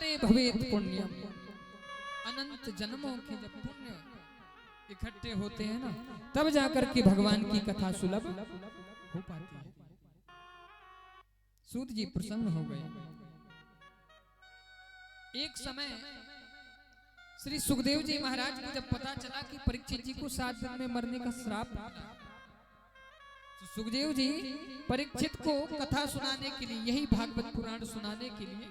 जन्मांतरे भवेत पुण्यम। अनंत जन्मों के जब पुण्य इकट्ठे होते हैं ना, तब जाकर के भगवान की कथा सुलभ हो पाती है। सूत जी प्रसन्न हो गए। एक समय श्री सुखदेव जी महाराज को जब पता चला कि परीक्षित जी को 7 दिन में मरने का श्राप मिला, तो सुखदेव जी परीक्षित को कथा सुनाने के लिए, यही भागवत पुराण सुनाने के लिए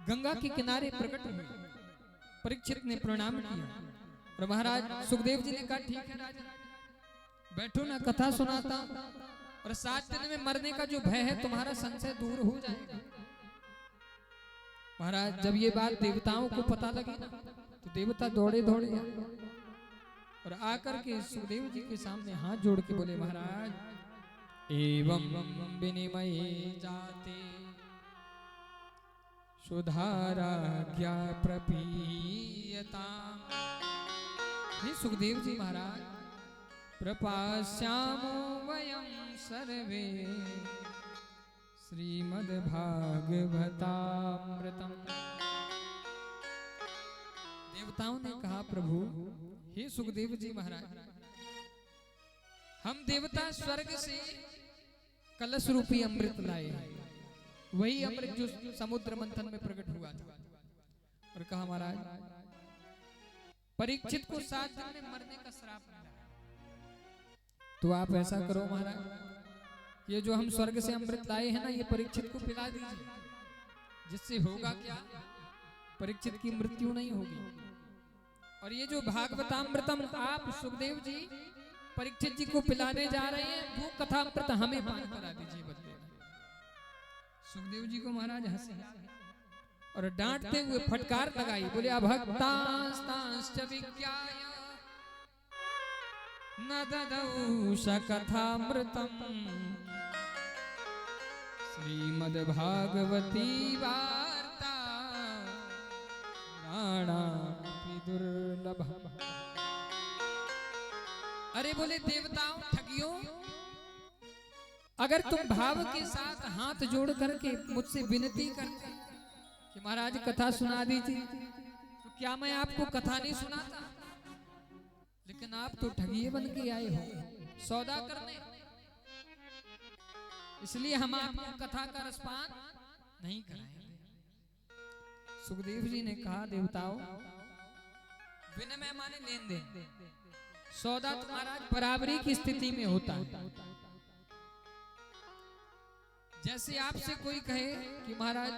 गंगा के किनारे प्रकट हुए। परीक्षित ने प्रणाम किया और महाराज सुखदेव जी ने कहा, ठीक है राजन, बैठो ना, कथा सुनाता, और 7 दिन में मरने का जो भय है तुम्हारा संशय दूर हो जाएगा। महाराज जब ये बात देवताओं को पता लगी ना, तो देवता दौड़े दौड़े आए और आकर के सुखदेव जी के सामने हाथ जोड़ के बोले, महाराज एवं विनिमय जाते सुधाराज्ञा प्रपीयता। हे सुखदेव जी महाराज, प्रपास्यामो वयं सर्वे श्रीमद्भागवतामृतम्। देवताओं ने कहा, प्रभु हे सुखदेव जी महाराज, हम देवता स्वर्ग से कलश रूपी अमृत लाए, वही अमृत जो समुद्र मंथन में प्रकट हुआ था। और कहा, महाराज परीक्षित को 7 दिन में मरने का श्राप मिला, तो आप ऐसा करो महाराज, ये जो हम स्वर्ग से अमृत लाए हैं ना, ये परीक्षित को पिला दीजिए, जिससे होगा क्या, परीक्षित की मृत्यु नहीं होगी। और ये जो भागवतामृतम आप सुखदेव जी परीक्षित जी को पिलाने जा रहे हैं, वो कथामृत हमें पान करा दीजिए बदले। सुखदेव जी को महाराज हंसे और डांटते हुए फटकार लगाई, बोले, अभक्तास्तांश्च विज्ञाय न ददौ सकथामृतम् श्रीमद्भागवती वार्ता प्राणापि दुर्लभम्। अरे बोले देवताओं ठगियों, अगर तुम भाव के साथ हाथ जोड़ करके मुझसे विनती करते कि महाराज कथा सुना दीजिए, तो क्या मैं आपको कथा नहीं सुनाता? लेकिन आप तो ठगिए बन के आए हो सौदा करने, इसलिए हम आपको कथा का रसपान नहीं कराएंगे। सुखदेव जी ने कहा, देवताओं विनिमय माने लेन देन, सौदा तो महाराज बराबरी की स्थिति में होता है। जैसे आपसे कोई कहे कि महाराज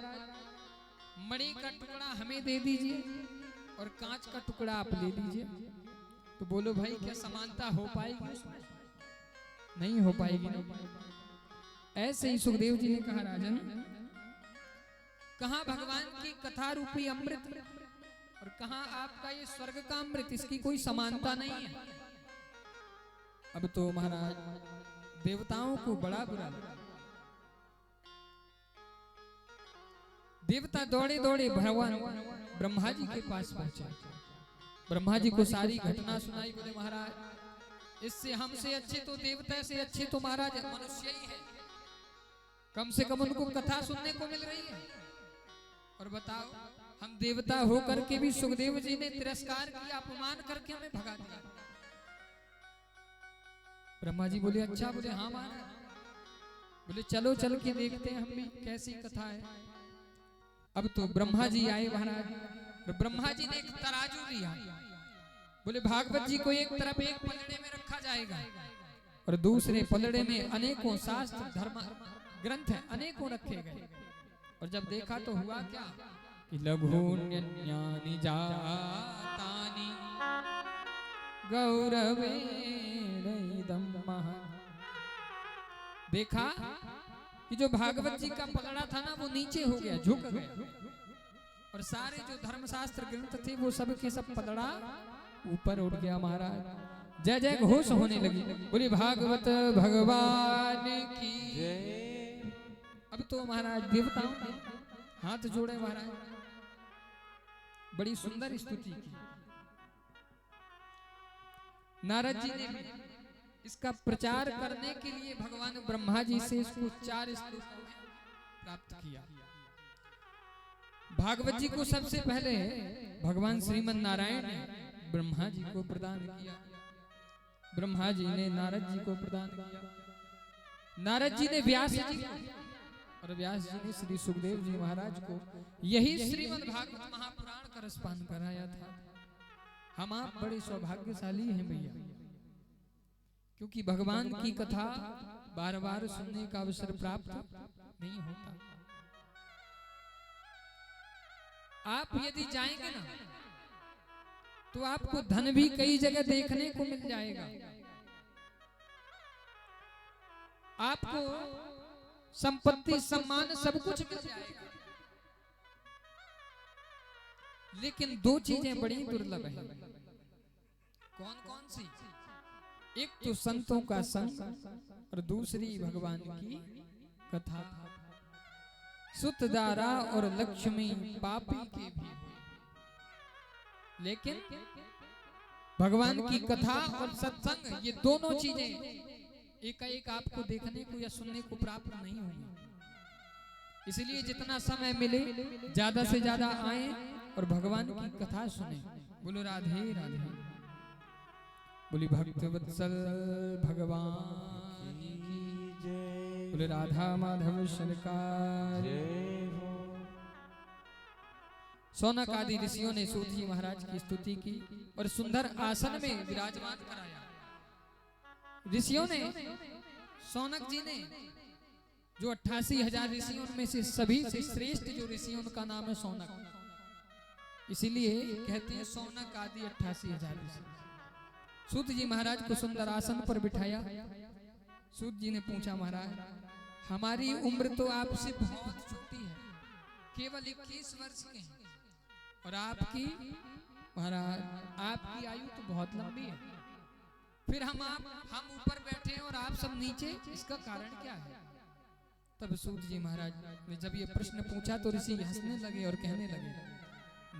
मणि का टुकड़ा हमें दे दीजिए और कांच का टुकड़ा आप ले लीजिए, तो बोलो भाई क्या समानता हो पाएगी उसमें? नहीं हो पाएगी ना। ऐसे ही सुखदेव जी ने कहा, राजन कहां भगवान की कथा रूपी अमृत और कहां आपका ये स्वर्ग का अमृत, इसकी कोई समानता नहीं है। अब तो महाराज देवताओं को बड़ा बुरा लगा। देवता दौड़े दौड़े भगवान ब्रह्मा जी के पास पहुंचे, ब्रह्मा जी को सारी घटना सुनाई। बोले, महाराज इससे हमसे अच्छे तो देवता से अच्छे तो महाराज मनुष्य ही है, कम से कम उनको कथा सुनने को मिल रही है। और बताओ हम देवता हो करके भी सुखदेव जी ने तिरस्कार किया, अपमान करके हमें भगा दिया। ब्रह्मा जी बोले, अच्छा? बोले, हाँ महाराज। बोले, चलो चल के देखते हैं हम भी कैसी कथा है। अब तो ब्रह्मा जी आए महाराज, ब्रह्मा जी ने एक तराजू लिया। बोले, भागवत जी को एक तरफ एक पलड़े में रखा जाएगा और दूसरे पलड़े में अनेकों शास्त्र धर्म ग्रंथ है, अनेकों रखे गए। और जब देखा तो हुआ क्या कि लघुन्यन्यानि जातानि गौरवेणैदं महा। देखा कि जो भागवत जी का पलड़ा था ना, वो नीचे हो गया, झुक गया, और सारे जो धर्मशास्त्र ग्रंथ थे वो सब के सब पलड़ा ऊपर उठ गया। महाराज जय जय घोष होने लगी। बोली भागवत भगवान की जय। अब तो महाराज देवताओं ने हाथ जोड़े, महाराज बड़ी सुंदर स्तुति की। नारद जी ने भी इसका प्रचार करने के लिए भगवान ब्रह्मा जी से इसको 4 श्लोकों में प्राप्त किया। भागवत जी को सबसे पहले भगवान श्रीमन नारायण ने ब्रह्मा जी को प्रदान किया, ब्रह्मा जी ने नारद जी को प्रदान किया, नारद जी ने व्यास जी को, और व्यास जी ने श्री सुखदेव जी महाराज को यही श्रीमद् भागवत महापुराण का रसपान कराया था। हम आप बड़े सौभाग्यशाली हैं भैया, क्योंकि भगवान की कथा बार बार सुनने का अवसर प्राप्त नहीं होता। आप यदि जाएंगे ना तो आपको धन भी कई जगह देखने को मिल जाएगा, आपको संपत्ति सम्मान सब कुछ मिल जाएगा, लेकिन दो चीजें बड़ी दुर्लभ हैं। कौन कौन सी? एक तो संतों का संग और दूसरी भगवान की कथा। सुतदारा और लक्ष्मी पापी के भी, लेकिन भगवान की कथा और सत्संग ये दोनों चीजें एक आपको देखने को या सुनने को प्राप्त नहीं होगी। इसलिए जितना समय मिले ज्यादा से ज्यादा आए और भगवान की कथा सुने। बोलो राधे राधे, बोली भक्त वत्सल भगवान की जय, बोले राधा माधव सरकार। सौनक आदि ऋषियों ने सूत जी महाराज की स्तुति की और सुंदर आसन में विराजमान कराया। ऋषियों ने, सौनक जी ने, जो 88,000 ऋषियों में से सभी से श्रेष्ठ जो ऋषि उनका नाम है सौनक, इसीलिए कहते हैं सौनक आदि 88,000 ऋषि। सूत जी महाराज को सुंदर आसन पर बिठाया। सूत जी ने पूछा, महाराज हमारी उम्र तो आपसे बहुत छोटी है, केवल 21 वर्ष के हैं, और आपकी महाराज आपकी आयु तो बहुत लंबी है, फिर हम ऊपर बैठे हैं और आप सब नीचे, इसका कारण क्या है? तब सूत जी महाराज ने जब ये प्रश्न पूछा तो ऋषि हंसने लगे और कहने लगे,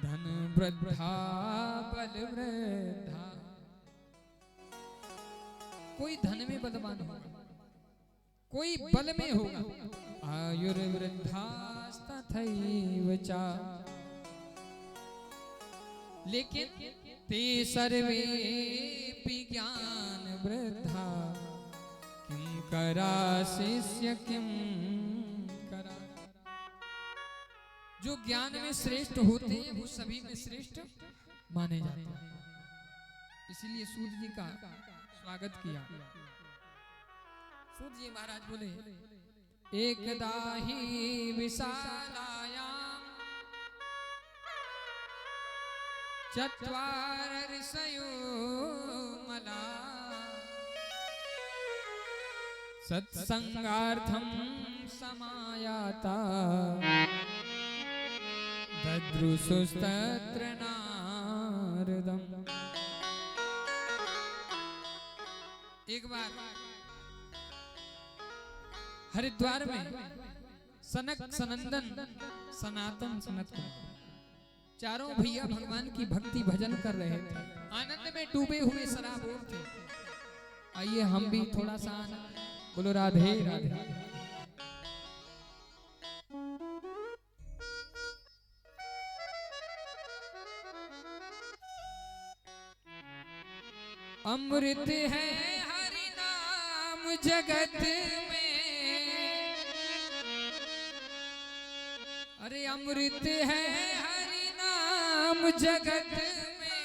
धन वृद्धा बल वृद्धा, कोई धन में बलवान होगा, कोई बल में होगा, आयुर्वृद्धास्तथैव च, लेकिन ते सर्वेऽपि ज्ञान वृद्धा, किं करा शिष्य किं करा। जो ज्ञान में श्रेष्ठ होते हैं वो सभी में श्रेष्ठ माने जाते हैं। इसलिए सूत जी का स्वागत किया। सूत जी महाराज बोले, एकदा ही विशालायां चत्वार ऋषयो मला, सत्संगार्थं समायाता, दद्रुषुस्तत्र नारदम्। एक बार हरिद्वार में सनक सनंदन सनातन सनत चारों भैया भगवान की भक्ति भजन कर रहे थे, आनंद में डूबे हुए सराबोर थे। आइए हम भी थोड़ा सा आनंद। बोलो राधे राधे। अमृत है हरि नाम जगत में, अरे अमृत है हरि नाम जगत में,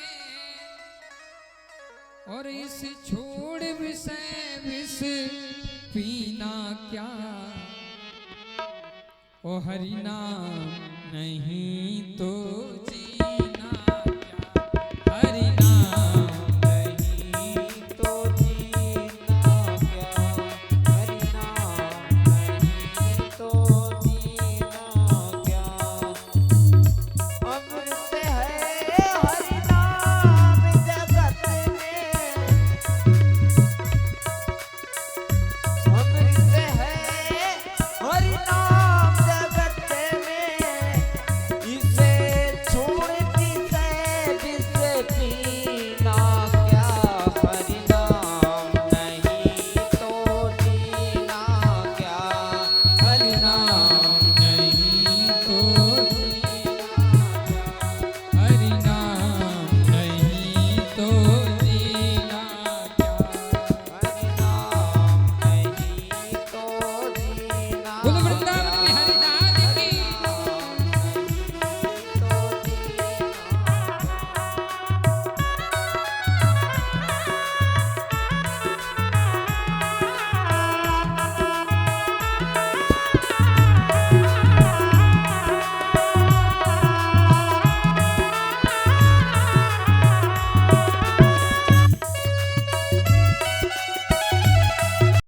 और इस छोड़ विषय विष पीना क्या, ओ हरि नाम नहीं तो जी